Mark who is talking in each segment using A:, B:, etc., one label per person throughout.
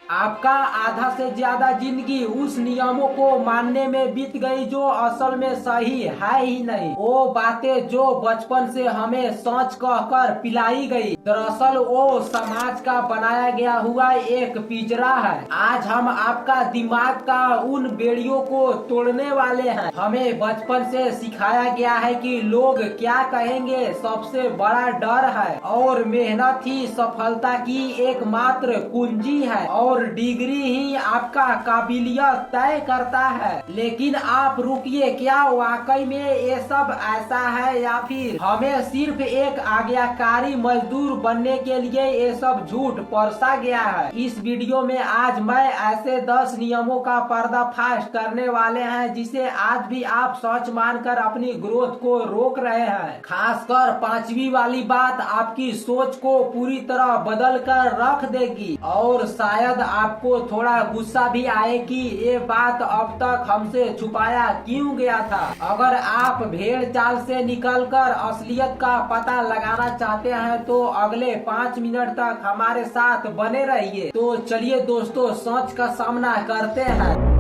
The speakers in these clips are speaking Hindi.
A: आपका आधा से ज्यादा जिंदगी उस नियमों को मानने में बीत गई जो असल में सही है ही नहीं। वो बातें जो बचपन से हमें सच कहकर पिलाई गई, दरअसल वो समाज का बनाया गया हुआ एक पिंजरा है। आज हम आपका दिमाग का उन बेड़ियों को तोड़ने वाले हैं। हमें बचपन से सिखाया गया है कि लोग क्या कहेंगे सबसे बड़ा डर है, और मेहनत ही सफलता की एकमात्र कुंजी है, और डिग्री ही आपका काबिलियत तय करता है। लेकिन आप रुकिए, क्या वाकई में ये सब ऐसा है, या फिर हमें सिर्फ एक आज्ञाकारी मजदूर बनने के लिए ये सब झूठ परसा गया है? इस वीडियो में आज मैं ऐसे 10 नियमों का पर्दाफाश करने वाले हैं जिसे आज भी आप सच मानकर अपनी ग्रोथ को रोक रहे हैं। खासकर 5वीं वाली बात आपकी सोच को पूरी तरह बदल कर रख देगी, और शायद आपको थोड़ा गुस्सा भी आए कि ये बात अब तक हमसे छुपाया क्यों गया था। अगर आप भेड़ चाल से निकलकर असलियत का पता लगाना चाहते हैं तो अगले 5 मिनट तक हमारे साथ बने रहिए। तो चलिए दोस्तों, सच का सामना करते हैं।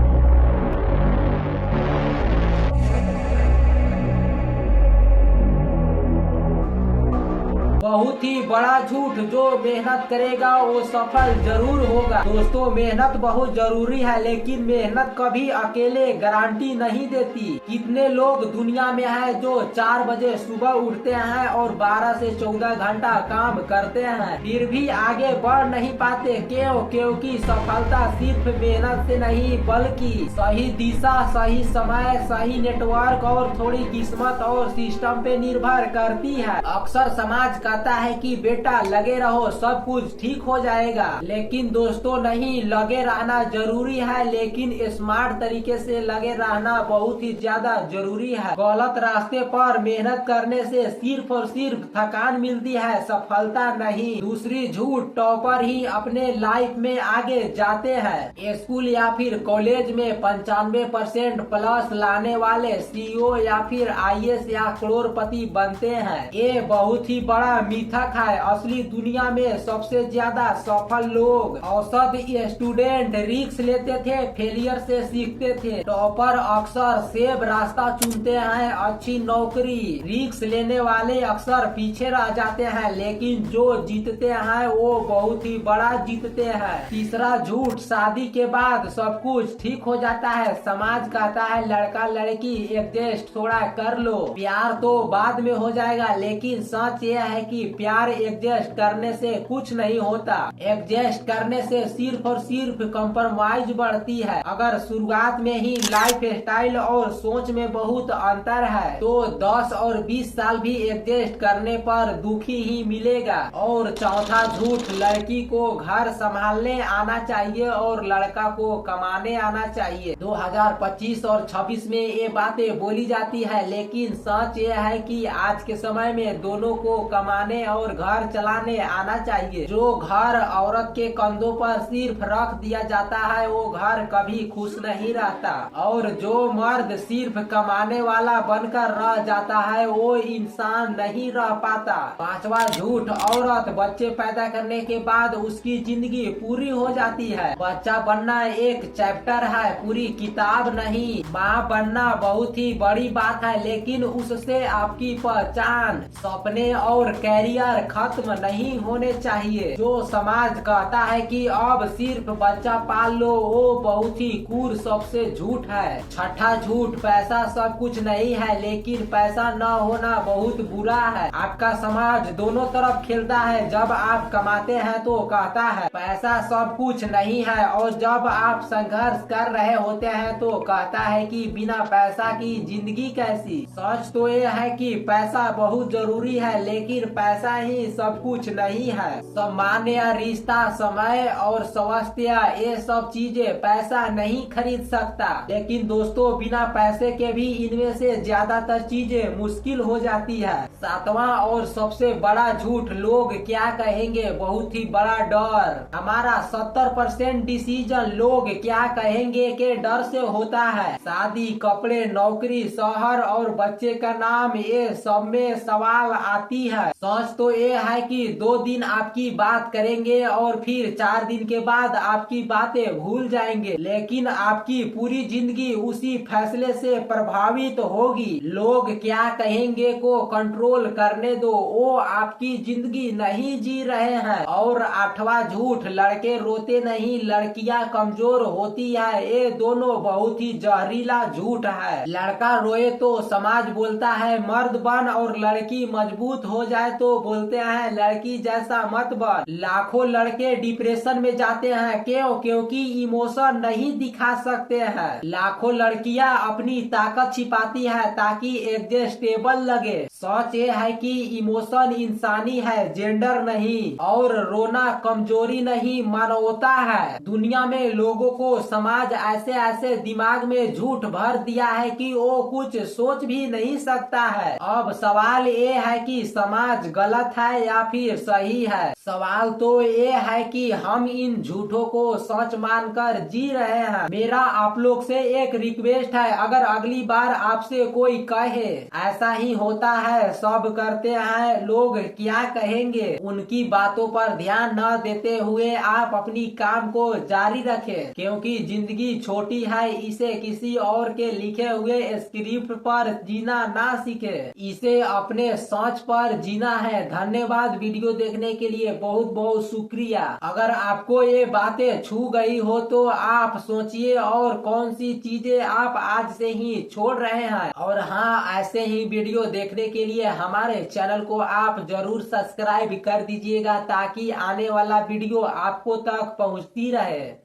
A: बहुत ही बड़ा झूठ, जो मेहनत करेगा वो सफल जरूर होगा। दोस्तों, मेहनत बहुत जरूरी है, लेकिन मेहनत कभी अकेले गारंटी नहीं देती। कितने लोग दुनिया में हैं जो 4 बजे सुबह उठते हैं और 12 से 14 घंटा काम करते हैं, फिर भी आगे बढ़ नहीं पाते। क्यों? क्योंकि सफलता सिर्फ मेहनत से नहीं, बल्कि सही दिशा, सही समय, सही नेटवर्क और थोड़ी किस्मत और सिस्टम पे निर्भर करती है। अक्सर समाज कहता है कि बेटा लगे रहो, सब कुछ ठीक हो जाएगा। लेकिन दोस्तों नहीं, लगे रहना जरूरी है, लेकिन स्मार्ट तरीके से लगे रहना बहुत ही ज्यादा जरूरी है। गलत रास्ते पर मेहनत करने से सिर्फ और सिर्फ थकान मिलती है, सफलता नहीं। दूसरी झूठ, टॉपर ही अपने लाइफ में आगे जाते हैं। स्कूल या फिर कॉलेज में 95% प्लस लाने वाले सीईओ या फिर आईएएस या करोड़पति बनते हैं। ये बहुत ही बड़ा मिथक है। असली दुनिया में सबसे ज्यादा सफल लोग औसत स्टूडेंट रिस्क लेते थे, फेलियर से सीखते थे। टॉपर अक्सर सेफ रास्ता चुनते हैं, अच्छी नौकरी। रिस्क लेने वाले अक्सर पीछे रह जाते हैं, लेकिन जो जीतते हैं वो बहुत ही बड़ा जीतते हैं। तीसरा झूठ, शादी के बाद सब कुछ ठीक हो जाता है। समाज कहता है लड़का लड़की एडजस्ट थोड़ा कर लो, प्यार तो बाद में हो जाएगा। लेकिन सच ये है कि प्यार एडजस्ट करने से कुछ नहीं होता। एडजस्ट करने से सिर्फ और सिर्फ कंप्रोमाइज बढ़ती है। अगर शुरुआत में ही लाइफ स्टाइल और सोच में बहुत अंतर है तो 10 और 20 साल भी एडजस्ट करने पर दुखी ही मिलेगा। और चौथा झूठ, लड़की को घर संभालने आना चाहिए और लड़का को कमाने आना चाहिए। 2025 और 26 में ये बातें बोली जाती है, लेकिन सच ये है कि आज के समय में दोनों को कमाने और घर चलाने आना चाहिए। जो घर औरत के कंधों पर सिर्फ रख दिया जाता है वो घर कभी खुश नहीं रहता, और जो मर्द सिर्फ कमाने वाला बनकर रह जाता है वो इंसान नहीं रह पाता। पांचवा झूठ, औरत बच्चे पैदा करने के बाद उसकी जिंदगी पूरी हो जाती है। बच्चा बनना एक चैप्टर है, पूरी किताब नहीं। माँ बनना बहुत ही बड़ी बात है, लेकिन उससे आपकी पहचान, सपने और कैरियर खत्म नहीं होने चाहिए। जो समाज कहता है कि अब सिर्फ बच्चा पाल लो, वो बहुत ही क्रूर सबसे झूठ है। छठा झूठ, पैसा सब कुछ नहीं है, लेकिन पैसा न होना बहुत बुरा है। आपका समाज दोनों तरफ खेलता है। जब आप कमाते हैं तो कहता है पैसा सब कुछ नहीं है, और जब आप संघर्ष कर रहे होते हैं तो कहता है कि बिना पैसा की जिंदगी कैसी। सच तो ये है कि पैसा बहुत जरूरी है, लेकिन पैसा ही सब कुछ नहीं है। सम्मान या रिश्ता, समय और स्वास्थ्य, ये सब चीजें पैसा नहीं खरीद सकता। लेकिन दोस्तों, बिना पैसे के भी इनमें से ज्यादातर चीजें मुश्किल हो जाती है। सातवां और सबसे बड़ा झूठ, लोग क्या कहेंगे, बहुत ही बड़ा डर। हमारा 70% डिसीजन लोग क्या कहेंगे के डर से होता है। शादी, कपड़े, नौकरी, शहर और बच्चे का नाम, ये सब में सवाल आती है। सोच तो ये है कि 2 दिन आपकी बात करेंगे और फिर 4 दिन के बाद आपकी बातें भूल जाएंगे, लेकिन आपकी पूरी जिंदगी उसी फैसले से प्रभावित होगी। लोग क्या कहेंगे को कंट्रोल करने दो, वो आपकी जिंदगी नहीं जी रहे हैं। और 8वां झूठ, लड़के रोते नहीं लड़कियां कमजोर होती है। ये दोनों बहुत ही जहरीला झूठ है। लड़का रोए तो समाज बोलता है मर्द बन, और लड़की मजबूत हो जाए तो बोलते हैं लड़की जैसा मत बन। लाखों लड़के डिप्रेशन में जाते हैं, क्यों? क्योंकि इमोशन नहीं दिखा सकते हैं। लाखों लड़कियां अपनी ताकत छिपाती है ताकि एडजस्टेबल लगे। सच ये है कि इमोशन इंसानी है, जेंडर नहीं। और रोना कमजोरी नहीं, मानवता है। दुनिया में लोगों को समाज ऐसे ऐसे दिमाग में झूठ भर दिया है कि वो कुछ सोच भी नहीं सकता है। अब सवाल ये है कि समाज गलत है या फिर सही है। सवाल तो ये है कि हम इन झूठों को सच मानकर जी रहे हैं। मेरा आप लोग से एक रिक्वेस्ट है, अगर अगली बार आपसे कोई कहे ऐसा ही होता है, सब करते हैं, लोग क्या कहेंगे, उनकी बातों पर ध्यान न देते हुए आप अपनी काम को जारी रखें, क्योंकि जिंदगी छोटी है। इसे किसी और के लिखे हुए स्क्रिप्ट पर जीना ना सीखे, इसे अपने सोच पर जीना है। धन्यवाद वीडियो देखने के लिए, बहुत बहुत शुक्रिया। अगर आपको ये बातें छू गई हो तो आप सोचिए और कौन सी चीजें आप आज से ही छोड़ रहे हैं। और हाँ, ऐसे ही वीडियो देखने के लिए हमारे चैनल को आप जरूर सब्सक्राइब कर दीजिएगा ताकि आने वाला वीडियो आपको तक पहुंचती रहे।